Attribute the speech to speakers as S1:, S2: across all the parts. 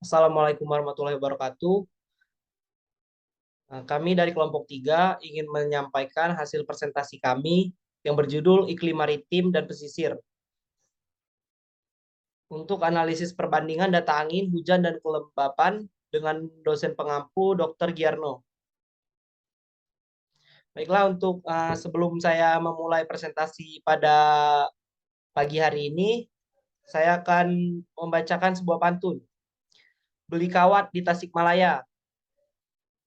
S1: Assalamualaikum warahmatullahi wabarakatuh. Kami dari kelompok 3 ingin menyampaikan hasil presentasi kami yang berjudul Iklim Maritim dan Pesisir untuk analisis perbandingan data angin, hujan, dan kelembapan dengan dosen pengampu Dr. Giarno. Baiklah, untuk sebelum saya memulai presentasi pada pagi hari ini, saya akan membacakan sebuah pantun. Beli kawat di Tasikmalaya,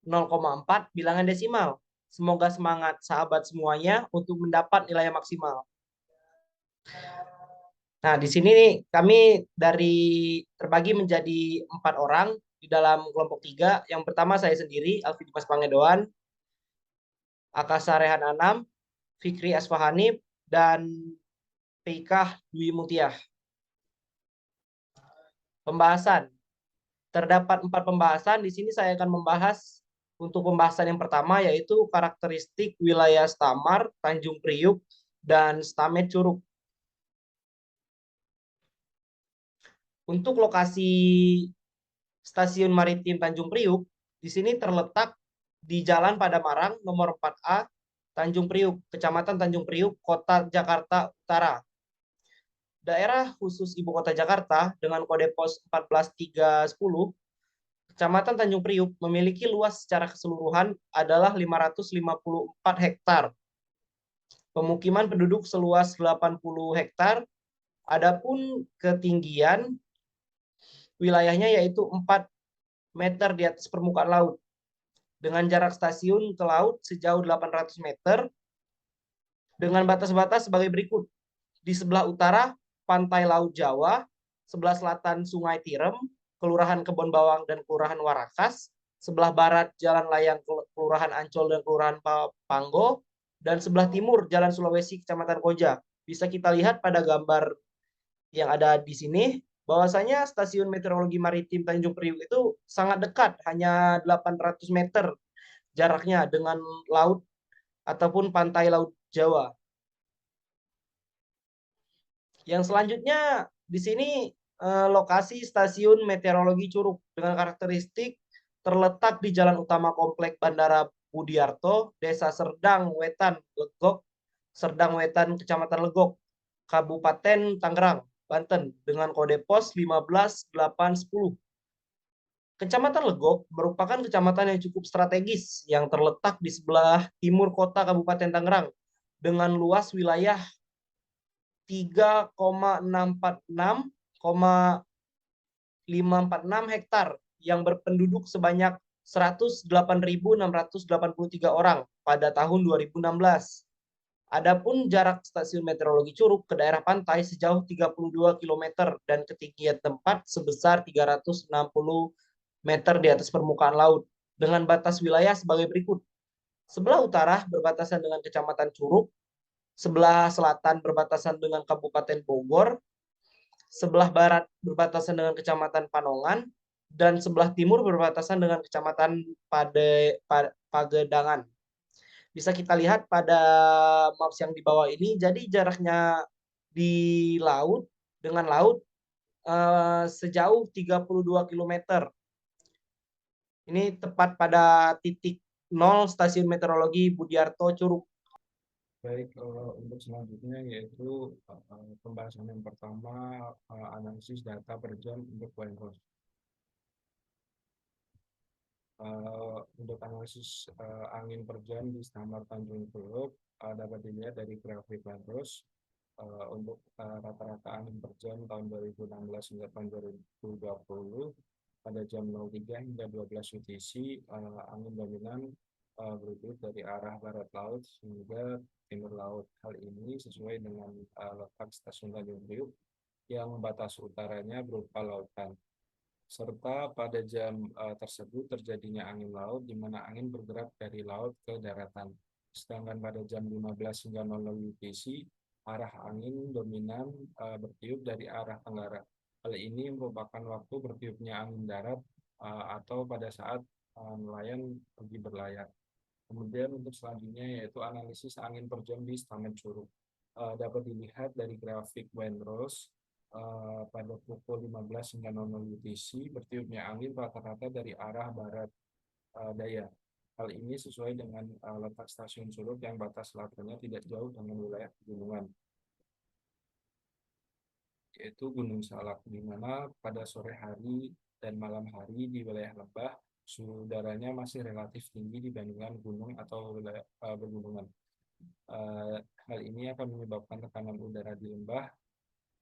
S1: 0,4 bilangan desimal. Semoga semangat sahabat semuanya untuk mendapat nilai yang maksimal. Nah, di sini nih, kami terbagi menjadi 4 orang di dalam kelompok 3. Yang pertama saya sendiri, Alfi Dimas Pangedoan, Akasa Rehan Anam, Fikri Asfahani, dan Peikah Dwi Mutiah. Pembahasan. Terdapat 4 pembahasan. Di sini saya akan membahas untuk pembahasan yang pertama, yaitu karakteristik wilayah Stamar, Tanjung Priuk, dan Stamet Curug. Untuk lokasi Stasiun Maritim Tanjung Priuk, di sini terletak di Jalan Padamarang nomor 4A, Tanjung Priuk, Kecamatan Tanjung Priuk, Kota Jakarta Utara. Daerah khusus Ibu Kota Jakarta dengan kode pos 14310, Kecamatan Tanjung Priuk memiliki luas secara keseluruhan adalah 554 hektar. Pemukiman penduduk seluas 80 hektar, adapun ketinggian wilayahnya yaitu 4 meter di atas permukaan laut. Dengan jarak stasiun ke laut sejauh 800 meter, dengan batas-batas sebagai berikut. Di sebelah utara, Pantai Laut Jawa, sebelah selatan Sungai Tirem, Kelurahan Kebon Bawang dan Kelurahan Warakas, sebelah barat Jalan Layang Kelurahan Ancol dan Kelurahan Panggo, dan sebelah timur Jalan Sulawesi Kecamatan Koja. Bisa kita lihat pada gambar yang ada di sini, bahwasanya Stasiun Meteorologi Maritim Tanjung Priuk itu sangat dekat, hanya 800 meter jaraknya dengan laut ataupun pantai Laut Jawa. Yang selanjutnya di sini lokasi Stasiun Meteorologi Curug dengan karakteristik terletak di Jalan Utama Komplek Bandara Budiarto, Desa Serdang Wetan, Legok, Serdang Wetan, Kecamatan Legok, Kabupaten Tangerang, Banten dengan kode pos 15810. Kecamatan Legok merupakan kecamatan yang cukup strategis yang terletak di sebelah timur kota Kabupaten Tangerang dengan luas wilayah 3,646,546 hektar yang berpenduduk sebanyak 108.683 orang pada tahun 2016. Adapun jarak Stasiun Meteorologi Curug ke daerah pantai sejauh 32 km dan ketinggian tempat sebesar 360 meter di atas permukaan laut dengan batas wilayah sebagai berikut. Sebelah utara berbatasan dengan Kecamatan Curug, sebelah selatan berbatasan dengan Kabupaten Bogor, sebelah barat berbatasan dengan Kecamatan Panongan, dan sebelah timur berbatasan dengan Kecamatan Pagedangan. Bisa kita lihat pada maps yang di bawah ini, jadi jaraknya di laut dengan laut sejauh 32 km. Ini tepat pada titik 0 Stasiun Meteorologi Budiarto Curug.
S2: Baik, untuk selanjutnya yaitu pembahasan yang pertama, analisis data per jam untuk Windhows. Untuk analisis angin per jam di Stamar Tanjung Priok dapat dilihat dari grafik Windhows. Untuk rata-rata angin per jam tahun 2016 hingga tahun 2020 pada jam 03 hingga 12 UTC, angin dominan bertiup dari arah barat laut hingga timur laut. Hal ini sesuai dengan letak stasiun Tanjung Priok yang batas utaranya berupa lautan. Serta pada jam tersebut terjadinya angin laut di mana angin bergerak dari laut ke daratan. Sedangkan pada jam 15 hingga 00 UTC, arah angin dominan bertiup dari arah tenggara. Hal ini merupakan waktu bertiupnya angin darat atau pada saat nelayan pergi berlayar. Kemudian untuk selanjutnya yaitu analisis angin per jam di Stamet Curug. Dapat dilihat dari grafik Windrows pada pukul 15 hingga 00 UTC, bertiupnya angin rata-rata dari arah barat daya. Hal ini sesuai dengan letak stasiun Curug yang batas selatannya tidak jauh dengan wilayah pegunungan, yaitu Gunung Salak, di mana pada sore hari dan malam hari di wilayah lembah suhu udaranya masih relatif tinggi dibandingkan gunung atau wilayah pegunungan. Uh, Hal ini akan menyebabkan tekanan udara di lembah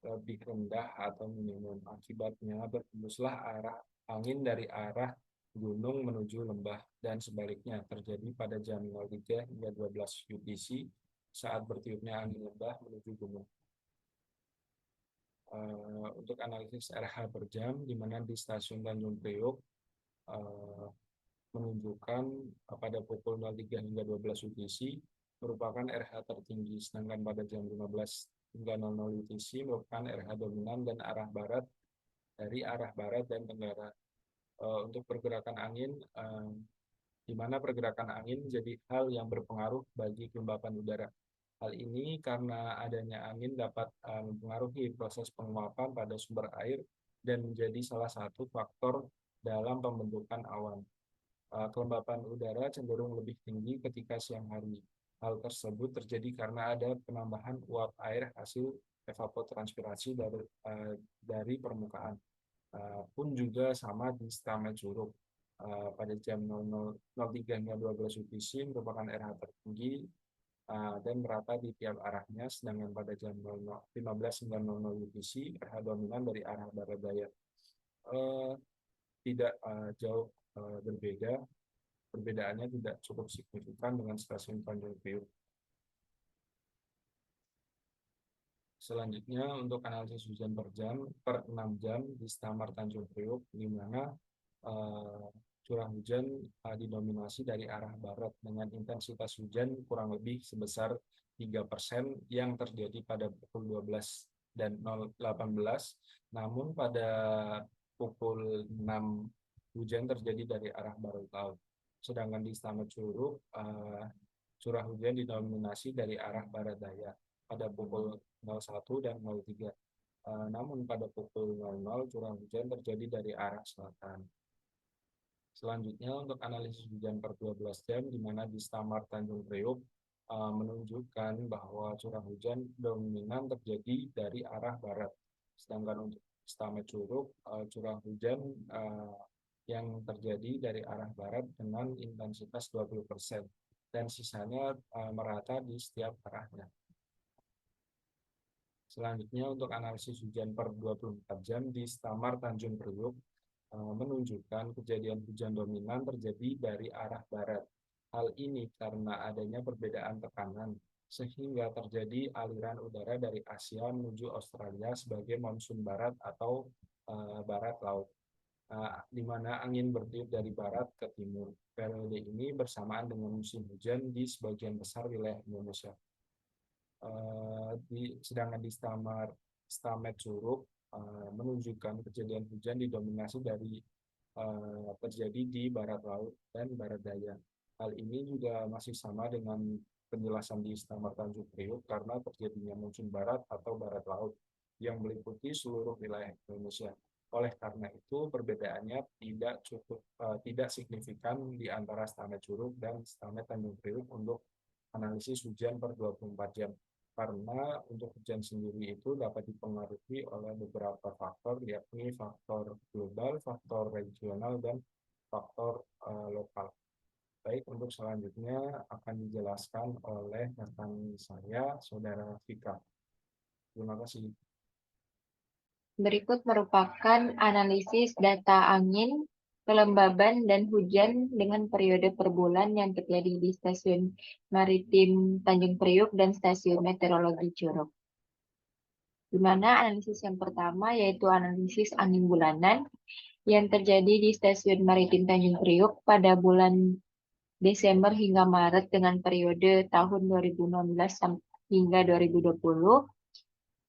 S2: lebih rendah atau minimum. Akibatnya berhembuslah arah angin dari arah gunung menuju lembah dan sebaliknya terjadi pada jam 03 hingga 12 UTC saat bertiupnya angin lembah menuju gunung. Untuk analisis RH per jam, di mana di stasiun Tanjung Priok uh, menunjukkan pada pukul 03 hingga 12 UTC merupakan RH tertinggi, sedangkan pada jam 15 hingga 00 UTC merupakan RH dominan dan arah barat dari arah barat dan tenggara. Untuk pergerakan angin, di mana pergerakan angin menjadi hal yang berpengaruh bagi kelembapan udara. Hal ini karena adanya angin dapat mempengaruhi proses penguapan pada sumber air dan menjadi salah satu faktor dalam pembentukan awan. Kelembapan udara cenderung lebih tinggi ketika siang hari. Hal tersebut terjadi karena ada penambahan uap air hasil evapotranspirasi dari permukaan. Pun juga sama di Stamet Curug. Pada jam 00.03 hingga 12 UTC merupakan RH tertinggi dan merata di tiap arahnya, sedangkan pada jam 15 hingga 00 UTC RH dominan dari arah barat daya. Tidak jauh berbeda, perbedaannya tidak cukup signifikan dengan stasiun Tanjung Priok. Selanjutnya untuk analisis hujan per jam per 6 jam di Stamar Tanjung Priok, di mana curah hujan didominasi dari arah barat dengan intensitas hujan kurang lebih sebesar 3% yang terjadi pada pukul 12 dan 018, namun pada pukul 6 hujan terjadi dari arah barat laut. Sedangkan di Stamar Curug, curah hujan didominasi dari arah barat daya pada pukul 01 dan 03. Namun pada pukul 00 curah hujan terjadi dari arah selatan. Selanjutnya untuk analisis hujan per 12 jam, di mana di Stamar Tanjung Priok menunjukkan bahwa curah hujan dominan terjadi dari arah barat. Sedangkan untuk Stamar Curug, curah hujan yang terjadi dari arah barat dengan intensitas 20% dan sisanya merata di setiap arahnya. Selanjutnya untuk analisis hujan per 24 jam di Stamar Tanjung Priok menunjukkan kejadian hujan dominan terjadi dari arah barat. Hal ini karena adanya perbedaan tekanan, sehingga terjadi aliran udara dari Asia menuju Australia sebagai monsun barat atau barat laut, di mana angin bertiup dari barat ke timur. Periode ini bersamaan dengan musim hujan di sebagian besar wilayah Indonesia. Sedangkan di Stamet Curug menunjukkan kejadian hujan didominasi dari terjadi di barat laut dan barat daya. Hal ini juga masih sama dengan penjelasan di Stamar Tanjung Priok karena terjadinya monsun barat atau barat laut yang meliputi seluruh wilayah Indonesia. Oleh karena itu perbedaannya tidak signifikan di antara Stamet Curug dan Stamet Tanjung Priok untuk analisis hujan per 24 jam. Karena untuk hujan sendiri itu dapat dipengaruhi oleh beberapa faktor, yakni faktor global, faktor regional, dan faktor lokal. Baik, untuk selanjutnya akan dijelaskan oleh rekan saya, Saudara Fika. Terima kasih.
S3: Berikut merupakan analisis data angin, kelembaban, dan hujan dengan periode per bulan yang terjadi di Stasiun Maritim Tanjung Priok dan Stasiun Meteorologi Curug. Di mana analisis yang pertama yaitu analisis angin bulanan yang terjadi di Stasiun Maritim Tanjung Priok pada bulan Desember hingga Maret dengan periode tahun 2016 hingga 2020.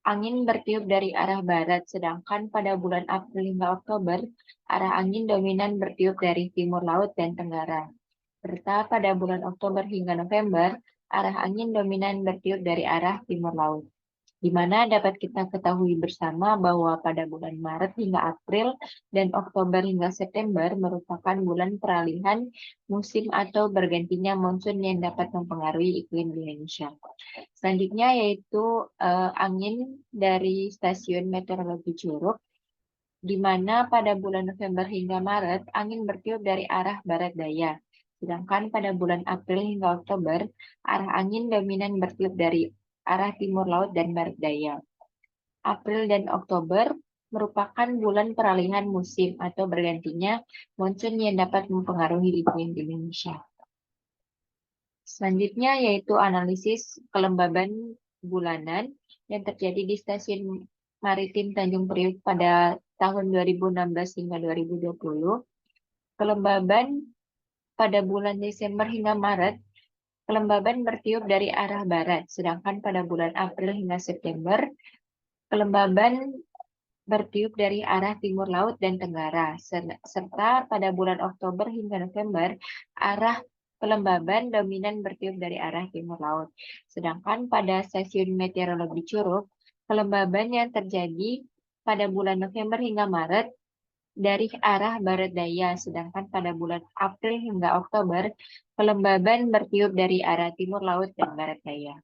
S3: Angin bertiup dari arah barat, sedangkan pada bulan April hingga Oktober, arah angin dominan bertiup dari timur laut dan tenggara. Serta pada bulan Oktober hingga November, arah angin dominan bertiup dari arah timur laut. di mana dapat kita ketahui bersama bahwa pada bulan Maret hingga April dan Oktober hingga September merupakan bulan peralihan musim atau bergantinya monsun yang dapat mempengaruhi iklim di Indonesia. Selanjutnya yaitu angin dari stasiun meteorologi Curug, di mana pada bulan November hingga Maret angin bertiup dari arah barat daya. Sedangkan pada bulan April hingga Oktober, arah angin dominan bertiup dari arah timur laut dan barat daya. April dan Oktober merupakan bulan peralihan musim atau bergantinya monsun yang dapat mempengaruhi iklim di Indonesia. Selanjutnya yaitu analisis kelembaban bulanan yang terjadi di stasiun maritim Tanjung Priok pada tahun 2016 hingga 2020. Kelembaban pada bulan Desember hingga Maret, kelembaban bertiup dari arah barat, sedangkan pada bulan April hingga September, kelembaban bertiup dari arah timur laut dan tenggara, serta pada bulan Oktober hingga November, arah kelembaban dominan bertiup dari arah timur laut. Sedangkan pada stasiun meteorologi Curug, kelembaban yang terjadi pada bulan November hingga Maret dari arah barat daya, sedangkan pada bulan April hingga Oktober, kelembaban bertiup dari arah timur laut dan barat daya.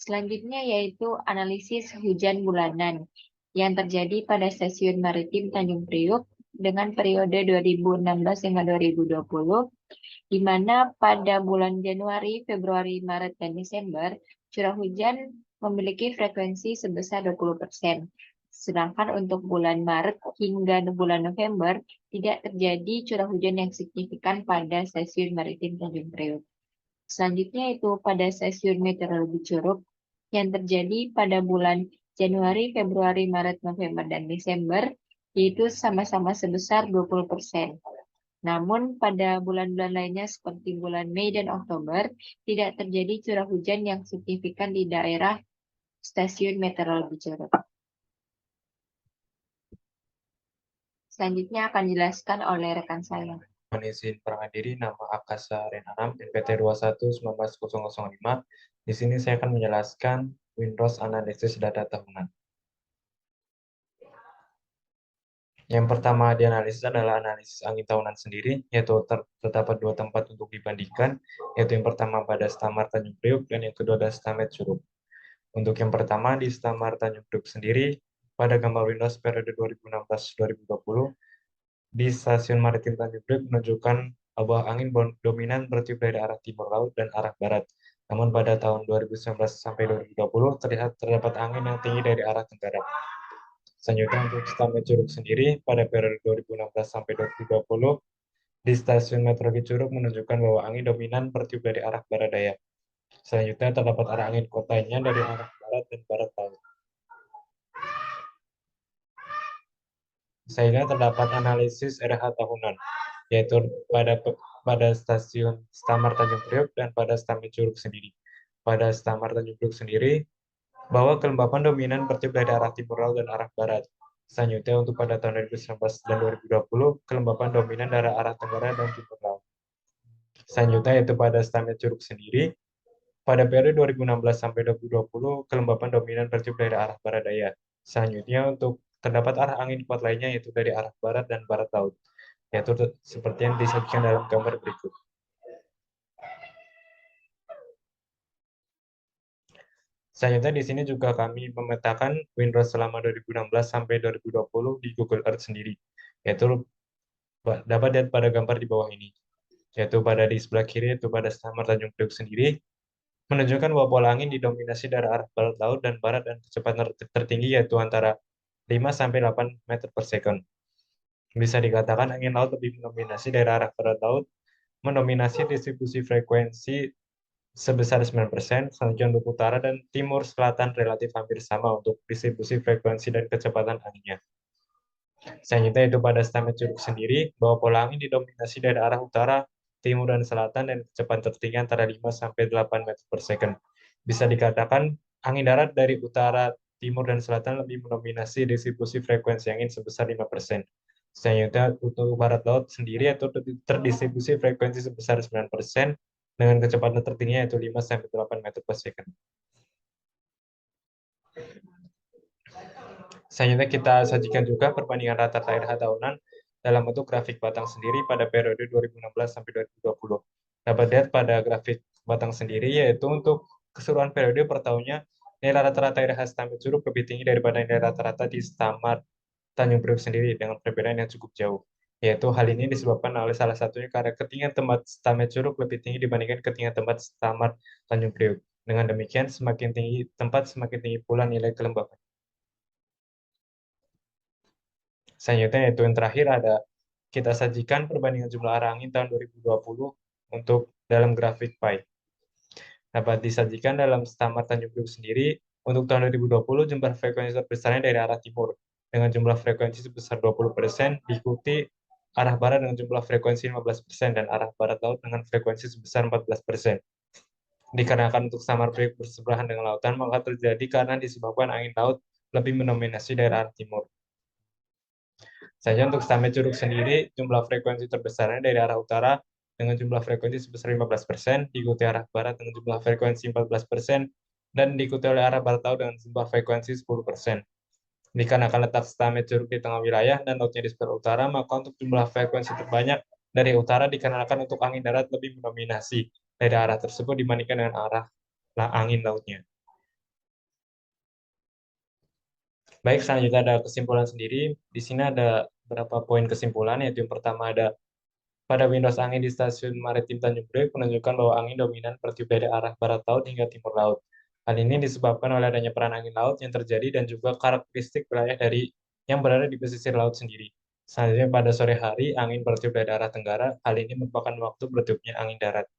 S3: Selanjutnya yaitu analisis hujan bulanan yang terjadi pada stasiun maritim Tanjung Priok dengan periode 2016 hingga 2020, di mana pada bulan Januari, Februari, Maret, dan Desember, curah hujan memiliki frekuensi sebesar 20%. Sedangkan untuk bulan Maret hingga bulan November, tidak terjadi curah hujan yang signifikan pada stasiun maritim Tanjung Priok. Selanjutnya itu pada stasiun meteorologi Curug yang terjadi pada bulan Januari, Februari, Maret, November, dan Desember, yaitu sama-sama sebesar 20%. Namun pada bulan-bulan lainnya seperti bulan Mei dan Oktober, tidak terjadi curah hujan yang signifikan di daerah stasiun meteorologi Curug. Selanjutnya akan dijelaskan oleh rekan saya.
S4: Mohon izin perkenalkan diri, nama Akasa Renanam, NPT 21-19005. Di sini saya akan menjelaskan Windows Analisis Data Tahunan. Yang pertama dianalisis adalah analisis angin tahunan sendiri, yaitu terdapat dua tempat untuk dibandingkan, yaitu yang pertama pada Stamar Tanjung Priok dan yang kedua adalah Stamet Curug. Untuk yang pertama di Stamar Tanjung Priok sendiri, pada gambar Windows periode 2016-2020, di stasiun maritim Tanjung Priok menunjukkan bahwa angin dominan bertiup dari arah timur laut dan arah barat. Namun pada tahun 2019 sampai 2020 terdapat angin yang tinggi dari arah tenggara. Selanjutnya untuk Stamet Curug sendiri pada periode 2016 sampai 2020 di stasiun meteorologi Curug menunjukkan bahwa angin dominan bertiup dari arah barat daya. Selanjutnya terdapat arah angin kotanya dari arah barat dan barat laut. Selanjutnya terdapat analisis RH tahunan, yaitu pada stasiun Stamar Tanjung Priok dan pada Stamet Curug sendiri. Pada Stamar Tanjung Priok sendiri, bahwa kelembapan dominan bertiup dari arah timur laut dan arah barat. Selanjutnya untuk pada tahun 2019 dan 2020, kelembapan dominan dari arah tenggara dan timur laut. Selanjutnya yaitu pada Stamet Curug sendiri, pada periode 2016 sampai 2020, kelembapan dominan bertiup dari arah barat daya. Selanjutnya untuk terdapat arah angin kuat lainnya yaitu dari arah barat dan barat laut, yaitu seperti yang disajikan dalam gambar berikut. Selanjutnya di sini juga kami memetakan windrow selama 2016 sampai 2020 di Google Earth sendiri, yaitu dapat dilihat pada gambar di bawah ini, yaitu pada di sebelah kiri itu pada Stamar Tanjung Priok sendiri, menunjukkan bahwa pola angin didominasi dari arah barat laut dan barat dan kecepatan tertinggi yaitu antara 5 sampai 8 meter per second. Bisa dikatakan angin laut lebih mendominasi dari arah barat laut, mendominasi distribusi frekuensi sebesar 9%, selanjutnya untuk utara dan timur selatan relatif hampir sama untuk distribusi frekuensi dan kecepatan anginnya. Selanjutnya itu pada Stamet Curug sendiri, bahwa pola angin didominasi dari arah utara, timur, dan selatan dan kecepatan tertinggi antara 5 sampai 8 meter per second. Bisa dikatakan angin darat dari utara, timur, dan selatan lebih mendominasi distribusi frekuensi angin sebesar 5%. Selanjutnya untuk barat laut sendiri yaitu terdistribusi frekuensi sebesar 9% dengan kecepatan tertinggi yaitu 5 sampai 8 meter per second. Selanjutnya kita sajikan juga perbandingan rata-rata RH tahunan dalam bentuk grafik batang sendiri pada periode 2016 sampai 2020. Dapat dilihat pada grafik batang sendiri, yaitu untuk keseluruhan periode per tahunnya, nilai rata-rata RH Stamford Curug lebih tinggi daripada nilai rata-rata di Stamford Tanjung Priok sendiri dengan perbedaan yang cukup jauh. Yaitu hal ini disebabkan oleh salah satunya karena ketinggian tempat Stamford Curug lebih tinggi dibandingkan ketinggian tempat Stamford Tanjung Priok. Dengan demikian, semakin tinggi tempat, semakin tinggi pula nilai kelembaban. Selanjutnya yaitu yang terakhir ada kita sajikan perbandingan jumlah arah angin tahun 2020 untuk dalam grafik pie. Dapat disajikan dalam Stamford Tanjung Priok sendiri untuk tahun 2020 jumlah frekuensi terbesarnya dari arah timur dengan jumlah frekuensi sebesar 20%, diikuti arah barat dengan jumlah frekuensi 15% dan arah barat laut dengan frekuensi sebesar 14%. Dikarenakan untuk Stamford Priok bersebelahan dengan lautan, maka terjadi karena disebabkan angin laut lebih mendominasi dari arah timur. Saja untuk Stamford Curug sendiri, jumlah frekuensi terbesarnya dari arah utara dengan jumlah frekuensi sebesar 15%, diikuti arah barat dengan jumlah frekuensi 14%, dan diikuti oleh arah barat laut dengan jumlah frekuensi 10%. Dikarenakan letak Stamford Curug di tengah wilayah dan lautnya di sebelah utara, maka untuk jumlah frekuensi terbanyak dari utara dikarenakan untuk angin darat lebih mendominasi dari arah tersebut dibandingkan dengan arah angin lautnya. Baik, selanjutnya ada kesimpulan sendiri. Di sini ada beberapa poin kesimpulan, yaitu yang pertama ada pada windows angin di stasiun Maritim Tanjung Priok menunjukkan bahwa angin dominan bertiup dari arah barat laut hingga timur laut. Hal ini disebabkan oleh adanya peran angin laut yang terjadi dan juga karakteristik wilayah dari yang berada di pesisir laut sendiri. Selanjutnya pada sore hari, angin bertiup dari arah tenggara. Hal ini merupakan waktu bertiupnya angin darat.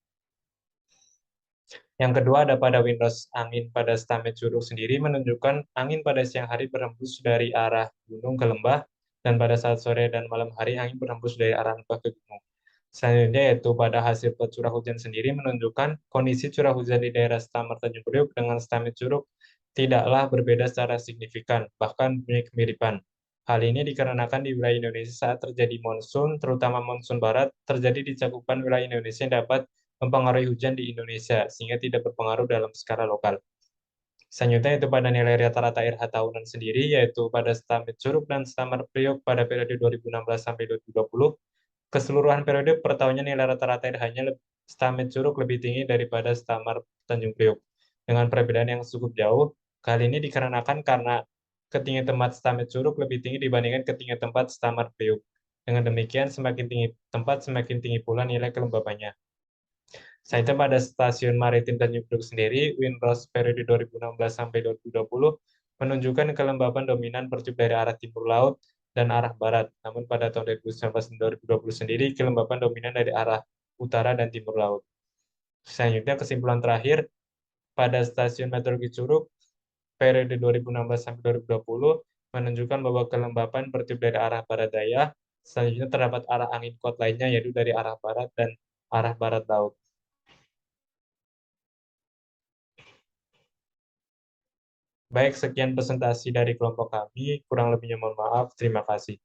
S4: Yang kedua ada pada windows angin pada Stamford Curug sendiri menunjukkan angin pada siang hari berhembus dari arah gunung ke lembah dan pada saat sore dan malam hari angin berhembus dari arah lembah ke gunung. Selanjutnya yaitu pada hasil curah hujan sendiri menunjukkan kondisi curah hujan di daerah Stamford Tanjung Priok dengan Stamford Curug tidaklah berbeda secara signifikan, bahkan punya kemiripan. Hal ini dikarenakan di wilayah Indonesia saat terjadi monsun, terutama monsun barat, terjadi di cakupan wilayah Indonesia yang dapat mempengaruhi hujan di Indonesia, sehingga tidak berpengaruh dalam skala lokal. Selanjutnya itu pada nilai rata-rata RH tahunan sendiri, yaitu pada Stamford Curug dan Stamford Priok pada periode 2016 sampai 2020. Keseluruhan periode per tahunnya nilai rata-rata RH-nya Stamford Curug lebih tinggi daripada Stamford Tanjung Priok. Dengan perbedaan yang cukup jauh, kali ini dikarenakan karena ketinggian tempat Stamford Curug lebih tinggi dibandingkan ketinggian tempat Stamford Priok. Dengan demikian, semakin tinggi tempat, semakin tinggi pula nilai kelembabannya. Selanjutnya pada stasiun Maritim Tanjung Priok sendiri, Windrows periode 2016 sampai 2020 menunjukkan kelembaban dominan bertiup dari arah timur laut dan arah barat. Namun pada tahun 2019 dan 2020 sendiri, kelembaban dominan dari arah utara dan timur laut. Selanjutnya kesimpulan terakhir, pada stasiun Meteorologi Curug periode 2016 sampai 2020 menunjukkan bahwa kelembaban bertiup dari arah barat daya. Selanjutnya terdapat arah angin kuat lainnya yaitu dari arah barat dan arah barat laut. Baik, sekian presentasi dari kelompok kami. Kurang lebihnya mohon maaf. Terima kasih.